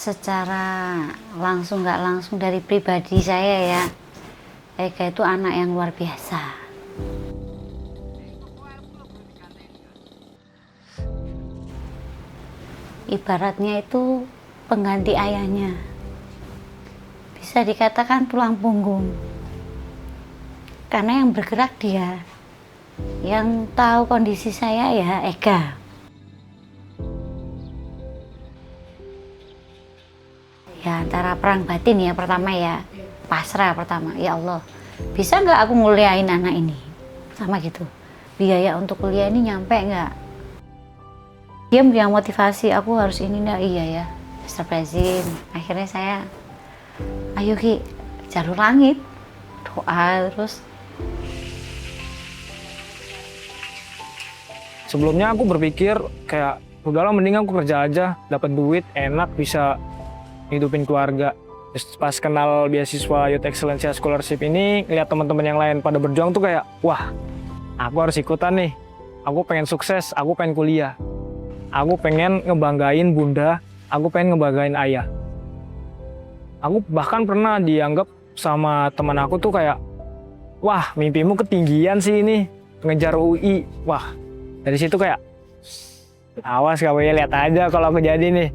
secara langsung nggak langsung dari pribadi saya ya, Ega itu anak yang luar biasa. Ibaratnya itu pengganti ayahnya. Bisa dikatakan tulang punggung. Karena yang bergerak dia. Yang tahu kondisi saya ya Ega. Ya antara perang batin ya pertama ya, pasrah pertama, ya Allah bisa nggak aku nguliahin anak ini, sama gitu, biaya untuk kuliah ini nyampe nggak, dia punya motivasi aku harus ini nggak, iya ya astagfirullahaladzim. Akhirnya saya ayo Ki, jalur langit, doa terus. Sebelumnya aku berpikir kayak udahlah mending aku kerja aja, dapat duit enak, bisa hidupin keluarga. Terus pas kenal beasiswa Youth Excellencia Scholarship ini, lihat teman-teman yang lain pada berjuang tuh kayak, wah, aku harus ikutan nih. Aku pengen sukses, aku pengen kuliah. Aku pengen ngebanggain bunda, aku pengen ngebanggain ayah. Aku bahkan pernah dianggap sama teman aku tuh kayak, wah, mimpimu ketinggian sih ini, ngejar UI. Wah, dari situ kayak, awas kamu ya, lihat aja kalau aku jadi nih.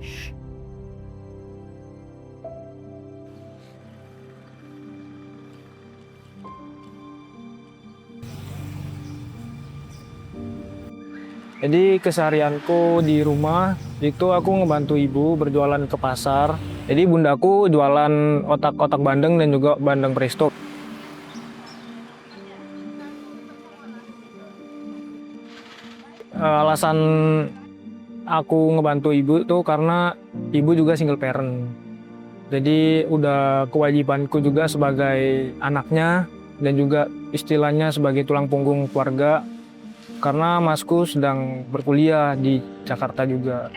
Jadi keseharianku di rumah itu aku ngebantu ibu berjualan ke pasar. Jadi bundaku jualan otak-otak bandeng dan juga bandeng presto. Alasan aku ngebantu ibu tuh karena ibu juga single parent. Jadi udah kewajibanku juga sebagai anaknya dan juga istilahnya sebagai tulang punggung keluarga. Karena masku sedang berkuliah di Jakarta juga.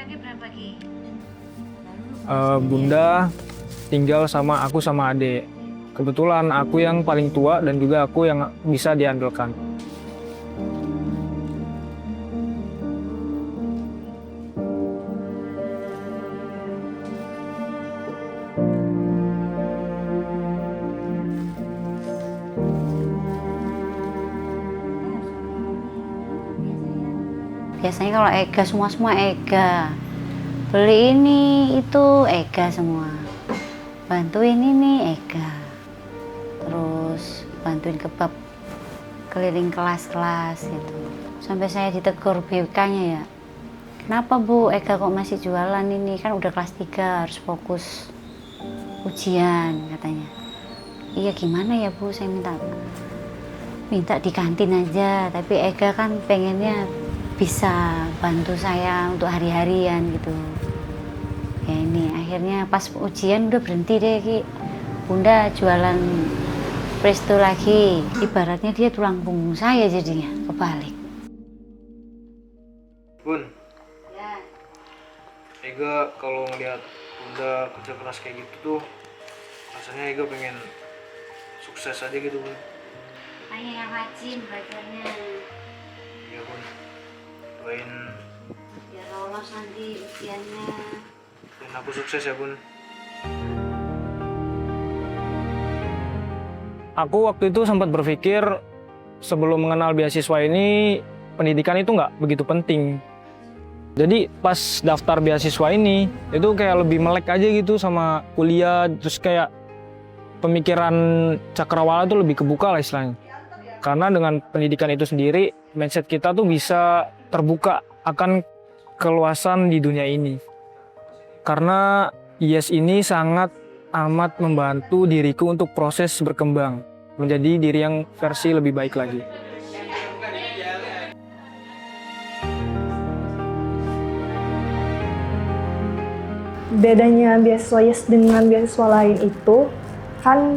Bunda tinggal sama aku sama adik. Kebetulan aku yang paling tua dan juga aku yang bisa diandalkan. Biasanya kalau Ega semua Ega, beli ini itu Ega semua, bantuin ini Ega, terus bantuin kebab keliling kelas-kelas gitu. Sampai saya ditegur BK-nya ya, kenapa Bu Ega kok masih jualan ini, kan udah kelas 3 harus fokus ujian katanya. Iya gimana ya Bu, saya minta di kantin aja, tapi Ega kan pengennya bisa bantu saya untuk hari-harian gitu. Ya ini akhirnya pas ujian udah berhenti deh Ki. Bunda jualan presto lagi. Ibaratnya dia tulang punggung saya jadinya, kebalik. Bun, Ya. Ega kalau ngeliat bunda kerja keras kayak gitu tuh, rasanya Ega pengen sukses aja gitu Bun. Hanya yang rajin belajarnya. Iya Bun, doain Biar lolos nanti ujiannya. dan aku sukses ya Bun. Aku waktu itu sempat berpikir sebelum mengenal beasiswa ini, pendidikan itu nggak begitu penting. Jadi pas daftar beasiswa ini, itu kayak lebih melek aja gitu sama kuliah, terus kayak pemikiran cakrawala itu lebih kebuka lah istilahnya. Karena dengan pendidikan itu sendiri, mindset kita tuh bisa terbuka akan keluasan di dunia ini. Karena IES ini sangat amat membantu diriku untuk proses berkembang, menjadi diri yang versi lebih baik lagi. Bedanya beasiswa IES dengan beasiswa lain itu, kan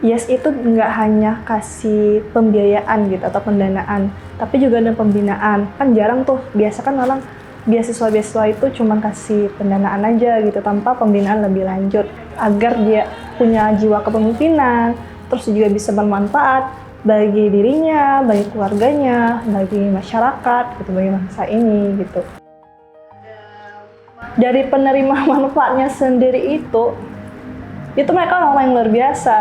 IES itu nggak hanya kasih pembiayaan gitu atau pendanaan, tapi juga ada pembinaan. Kan jarang tuh, biasa kan orang beasiswa-beasiswa itu cuma kasih pendanaan aja gitu tanpa pembinaan lebih lanjut agar dia punya jiwa kepemimpinan, terus juga bisa bermanfaat bagi dirinya, bagi keluarganya, bagi masyarakat gitu, bagi bangsa ini gitu. dari penerima manfaatnya sendiri itu mereka orang-orang yang luar biasa,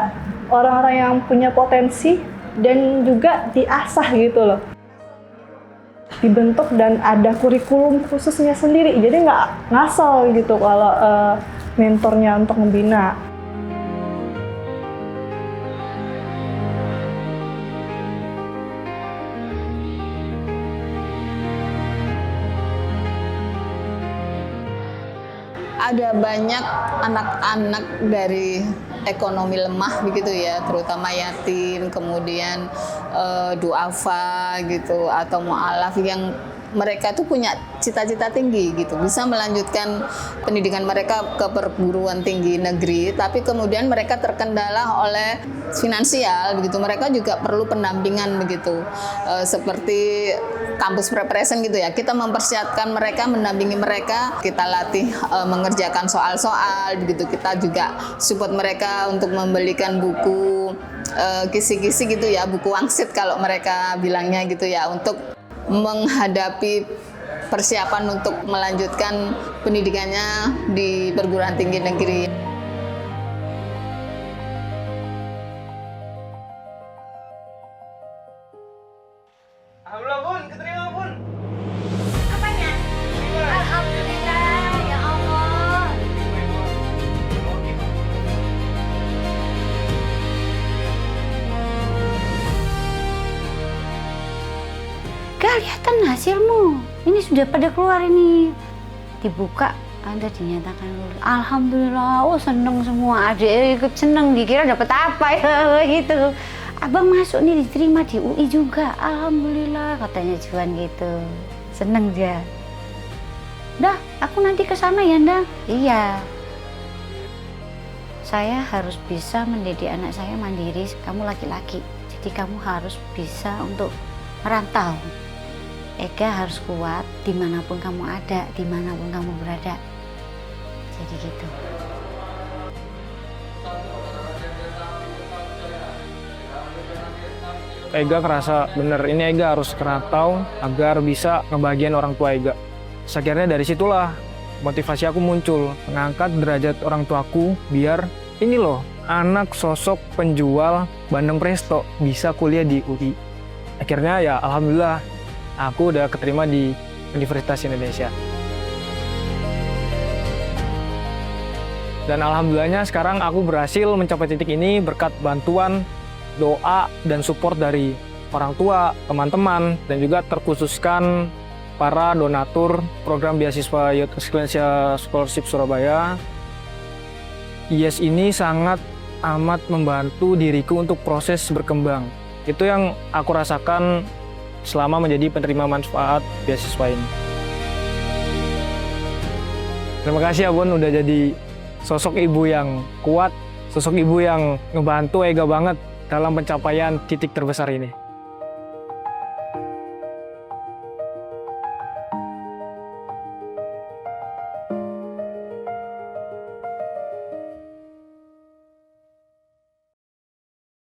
orang-orang yang punya potensi dan juga diasah gitu loh, dibentuk dan ada kurikulum khususnya sendiri, jadi nggak ngasal gitu kalau mentornya untuk membina. Ada banyak anak-anak dari ekonomi lemah begitu ya, terutama yatim, kemudian duafa gitu atau mu'alaf yang mereka tuh punya cita-cita tinggi gitu, bisa melanjutkan pendidikan mereka ke perguruan tinggi negeri, tapi kemudian mereka terkendala oleh finansial begitu. Mereka juga perlu pendampingan begitu, seperti kampus preparation gitu ya. Kita mempersiapkan mereka, mendampingi mereka, kita latih mengerjakan soal-soal begitu. Kita juga support mereka untuk membelikan buku kisi-kisi gitu ya, buku wangsit kalau mereka bilangnya gitu ya, untuk menghadapi persiapan untuk melanjutkan pendidikannya di perguruan tinggi negeri. Alhamdulillah Bun, keterima Bun. Apanya? Alhamdulillah, ya Allah. Kelihatan hasilmu. Ini sudah pada keluar ini. Dibuka, Anda dinyatakan lulus. Alhamdulillah, oh seneng semua. Adik ikut seneng, dikira dapat apa ya gitu. Abang masuk nih, diterima di UI juga. Alhamdulillah, katanya Juan gitu. Seneng dia. Dah, aku nanti ke sana ya, Ndang. Iya. Saya harus bisa mendidik anak saya mandiri. Kamu laki-laki, jadi kamu harus bisa untuk merantau. Ega harus kuat dimanapun kamu ada, dimanapun kamu berada. Jadi gitu. Ega kerasa bener, ini Ega harus kerantau agar bisa ngebagian orang tua Ega. Akhirnya dari situlah motivasi aku muncul, mengangkat derajat orang tuaku biar ini loh, anak sosok penjual Bandeng Presto bisa kuliah di UI. Akhirnya ya alhamdulillah aku udah keterima di Universitas Indonesia. Dan alhamdulillahnya sekarang aku berhasil mencapai titik ini berkat bantuan, doa, dan support dari orang tua, teman-teman, dan juga terkhususkan para donatur program beasiswa Youth Excellence Scholarship Surabaya. IES ini sangat amat membantu diriku untuk proses berkembang. Itu yang aku rasakan selama menjadi penerima manfaat beasiswa ini. Terima kasih ya Bun, udah jadi sosok ibu yang kuat, sosok ibu yang ngebantu Ega banget dalam pencapaian titik terbesar ini.